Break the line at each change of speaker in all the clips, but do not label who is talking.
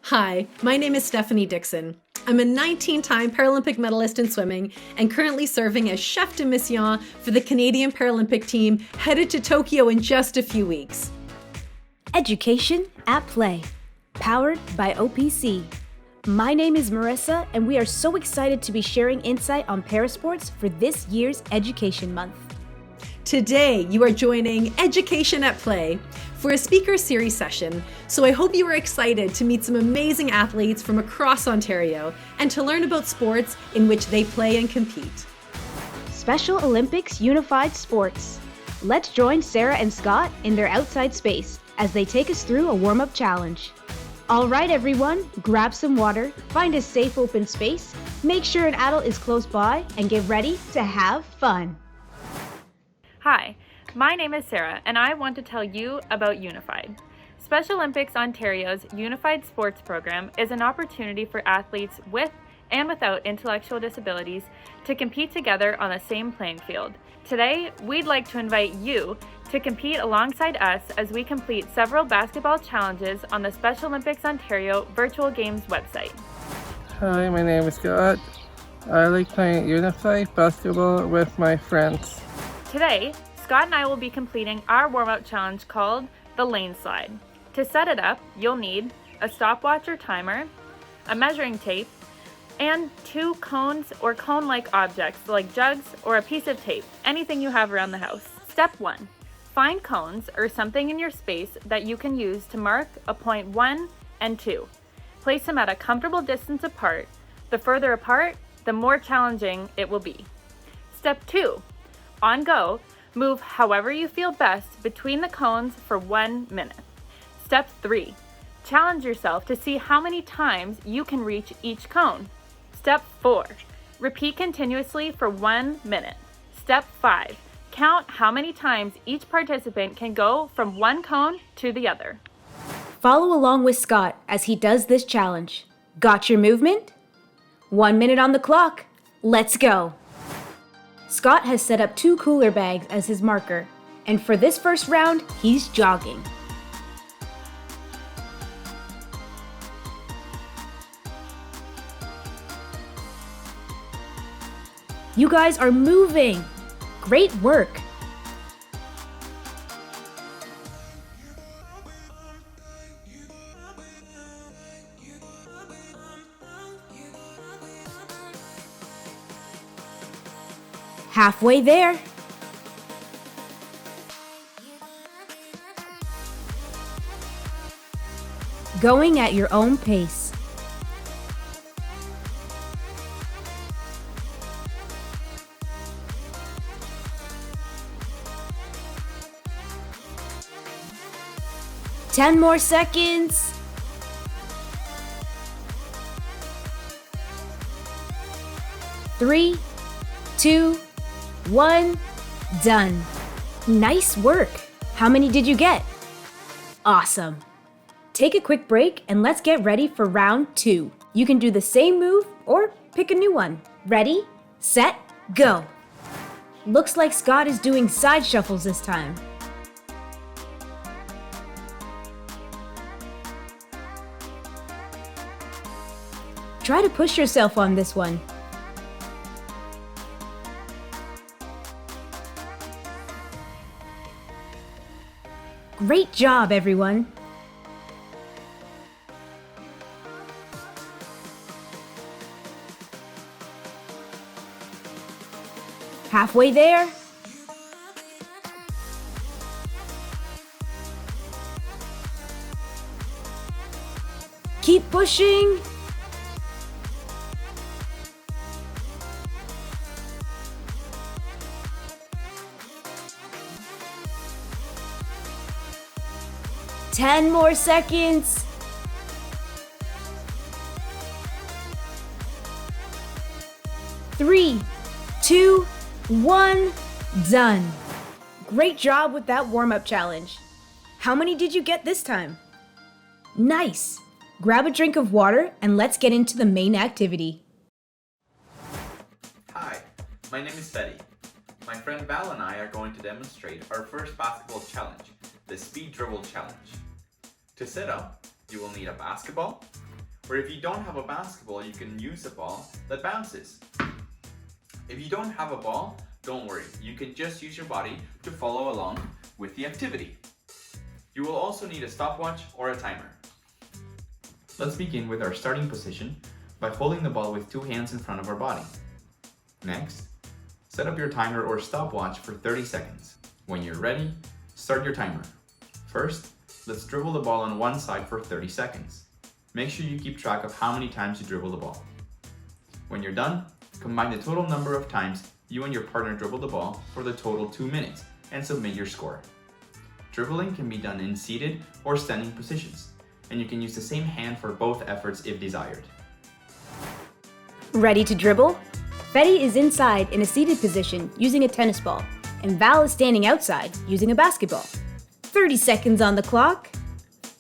Hi, my name is Stephanie Dixon. I'm a 19-time Paralympic medalist in swimming and currently serving as chef de mission for the Canadian Paralympic team headed to Tokyo in just a few weeks.
Education at Play, powered by OPC. My name is Marissa, and we are so excited to be sharing insight on parasports for this year's Education Month.
Today, you are joining Education at Play for a speaker series session, so I hope you are excited to meet some amazing athletes from across Ontario and to learn about sports in which they play and compete.
Special Olympics Unified Sports. Let's join Sarah and Scott in their outside space as they take us through a warm-up challenge. All right, everyone, grab some water, find a safe open space, make sure an adult is close by, and get ready to have fun.
Hi, my name is Sarah, and I want to tell you about Unified. Special Olympics Ontario's Unified Sports Program is an opportunity for athletes with and without intellectual disabilities to compete together on the same playing field. Today, we'd like to invite you to compete alongside us as we complete several basketball challenges on the Special Olympics Ontario Virtual Games website.
Hi, my name is Scott. I like playing Unified basketball with my friends.
Today, Scott and I will be completing our warm-up challenge called the Lane Slide. To set it up, you'll need a stopwatch or timer, a measuring tape, and 2 cones or cone-like objects like jugs or a piece of tape, anything you have around the house. Step 1. Find cones or something in your space that you can use to mark a point 1 and 2. Place them at a comfortable distance apart. The further apart, the more challenging it will be. Step 2. On go, move however you feel best between the cones for 1 minute. Step 3. Challenge yourself to see how many times you can reach each cone. Step 4. Repeat continuously for 1 minute. Step 5. Count how many times each participant can go from one cone to the other.
Follow along with Scott as he does this challenge. Got your movement? 1 minute on the clock. Let's go. Scott has set up 2 cooler bags as his marker, and for this first round, he's jogging. You guys are moving! Great work! Halfway there. Going at your own pace. Ten more seconds. Three, 2, 1, done. Nice work. How many did you get? Awesome. Take a quick break and let's get ready for round 2. You can do the same move or pick a new one. Ready, set, go. Looks like Scott is doing side shuffles this time. Try to push yourself on this one. Great job, everyone! Halfway there. Keep pushing. Ten more seconds. Three, 2, 1, done. Great job with that warm-up challenge. How many did you get this time? Nice. Grab a drink of water and let's get into the main activity.
Hi, my name is Betty. My friend Val and I are going to demonstrate our first basketball challenge, the Speed Dribble Challenge. To set up, you will need a basketball, Or if you don't have a basketball, you can use a ball that bounces. If you don't have a ball, don't worry. You can just use your body to follow along with the activity. You will also need a stopwatch or a timer. Let's begin with our starting position by holding the ball with 2 hands in front of our body. Next, set up your timer or stopwatch for 30 seconds. When you're ready, start your timer. First, let's dribble the ball on one side for 30 seconds. Make sure you keep track of how many times you dribble the ball. When you're done, combine the total number of times you and your partner dribble the ball for the total 2 minutes and submit your score. Dribbling can be done in seated or standing positions, and you can use the same hand for both efforts if desired.
Ready to dribble? Fetty is inside in a seated position using a tennis ball, and Val is standing outside using a basketball. 30 seconds on the clock.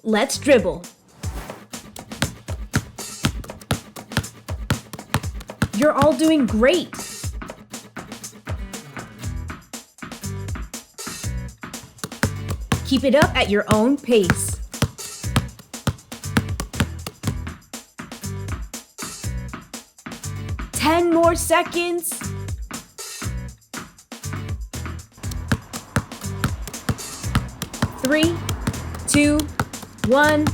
Let's dribble. You're all doing great. Keep it up at your own pace. Ten more seconds. Three, 2, 1.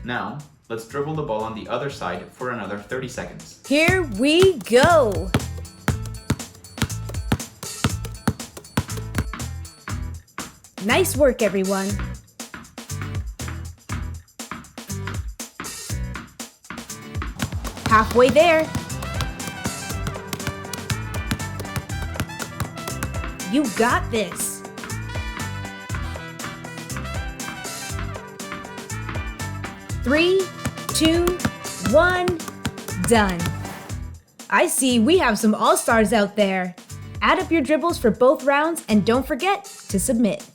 Now, let's dribble the ball on the other side for another 30 seconds.
Here we go. Nice work, everyone. Halfway there. You got this. Three, 2, 1, done. I see we have some all-stars out there. Add up your dribbles for both rounds and don't forget to submit.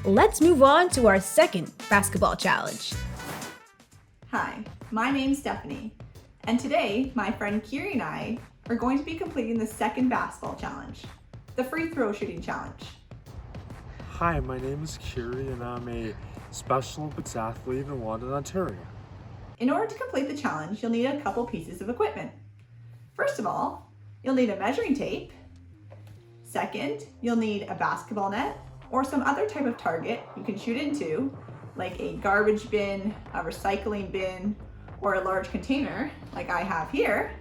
Let's move on to our second basketball challenge.
Hi, my name's Stephanie, and today my friend Kiri and I are going to be completing the second basketball challenge, the free throw shooting challenge.
Hi, my name is Kiri and I'm a Special Olympics athlete in London, Ontario.
In order to complete the challenge, you'll need a couple pieces of equipment. First of all, you'll need a measuring tape. Second, you'll need a basketball net or some other type of target you can shoot into, like a garbage bin, a recycling bin, or a large container like I have here.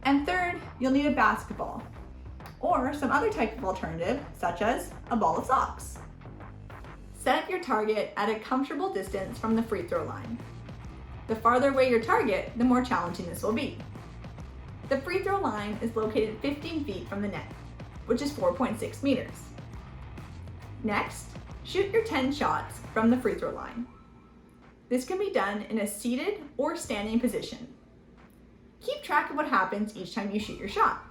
And third, you'll need a basketball or some other type of alternative, such as a ball of socks. Set up your target at a comfortable distance from the free throw line. The farther away your target, the more challenging this will be. The free throw line is located 15 feet from the net, which is 4.6 meters. Next, shoot your 10 shots from the free throw line. This can be done in a seated or standing position. Keep track of what happens each time you shoot your shot.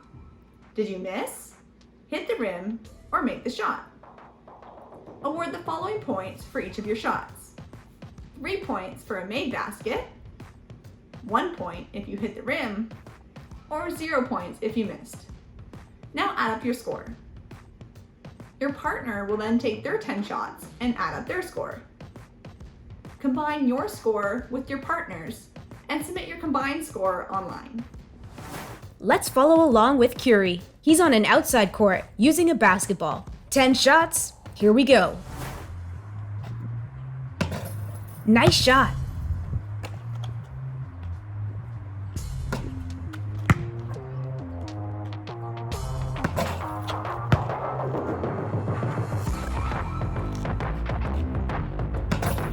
Did you miss, hit the rim, or make the shot? Award the following points for each of your shots. 3 points for a made basket, 1 point if you hit the rim, or 0 points if you missed. Now add up your score. Your partner will then take their 10 shots and add up their score. Combine your score with your partner's and submit your combined score online.
Let's follow along with Curie. He's on an outside court using a basketball. 10 shots. Here we go. Nice shot.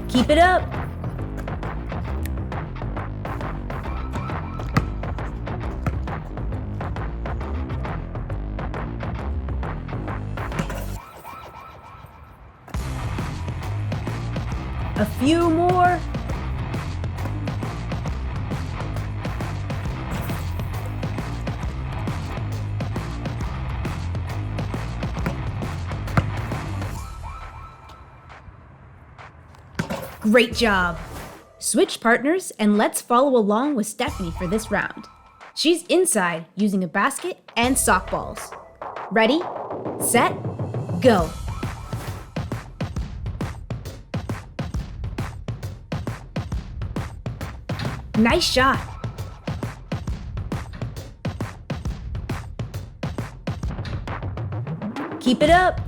Keep it up. A few more. Great job. Switch partners and let's follow along with Stephanie for this round. She's inside using a basket and sock balls. Ready, set, go. Nice shot. Keep it up.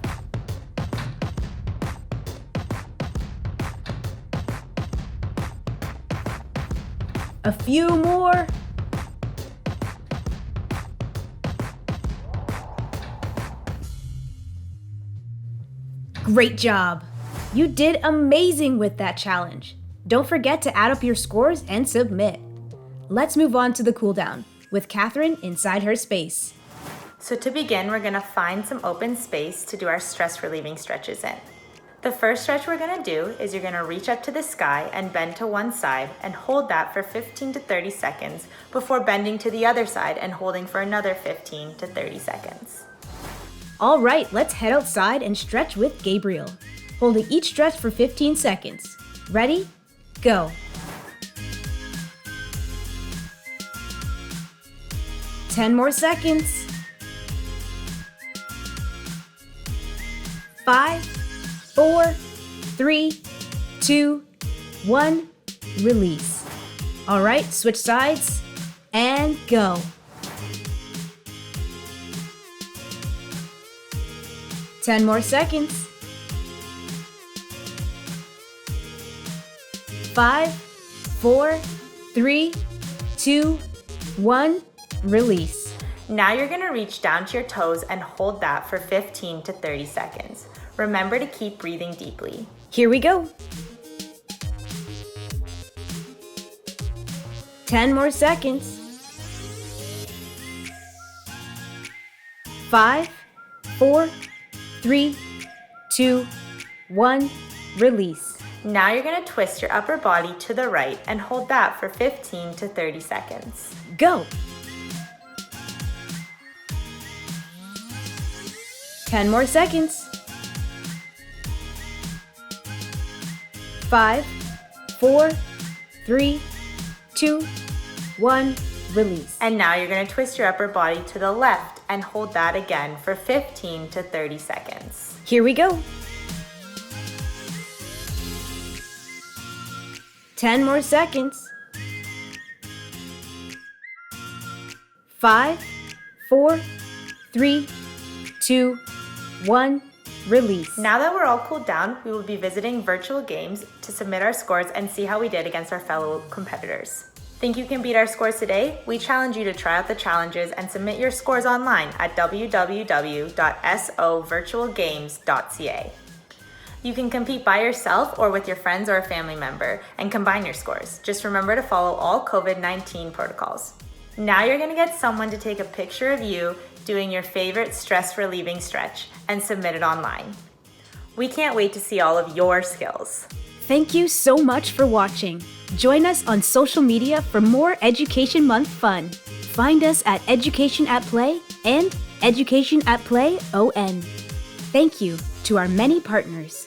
A few more. Great job. You did amazing with that challenge. Don't forget to add up your scores and submit. Let's move on to the cooldown with Catherine inside her space.
So to begin, we're gonna find some open space to do our stress relieving stretches in. The first stretch we're gonna do is you're gonna reach up to the sky and bend to one side and hold that for 15 to 30 seconds before bending to the other side and holding for another 15 to 30 seconds.
All right, let's head outside and stretch with Gabriel. Holding each stretch for 15 seconds. Ready? Go. Ten more seconds. 5, 4, 3, 2, 1, release. All right, switch sides and go. 10 more seconds. 5, 4, 3, 2, 1, release.
Now you're gonna reach down to your toes and hold that for 15 to 30 seconds. Remember to keep breathing deeply.
Here we go. 10 more seconds. 5, 4, 3, 2, 1, release.
Now you're gonna twist your upper body to the right and hold that for 15 to 30 seconds.
Go. 10 more seconds. 5, 4, 3, 2, 1, release.
And now you're gonna twist your upper body to the left and hold that again for 15 to 30 seconds.
Here we go. 10 more seconds. 5, 4, 3, 2, 1, release.
Now that we're all cooled down, we will be visiting virtual games to submit our scores and see how we did against our fellow competitors. Think you can beat our scores today? We challenge you to try out the challenges and submit your scores online at www.sovirtualgames.ca. You can compete by yourself or with your friends or a family member and combine your scores. Just remember to follow all COVID-19 protocols. Now you're gonna get someone to take a picture of you doing your favorite stress relieving stretch and submit it online. We can't wait to see all of your skills.
Thank you so much for watching. Join us on social media for more Education Month fun. Find us at Education at Play and Education at Play ON. Thank you to our many partners.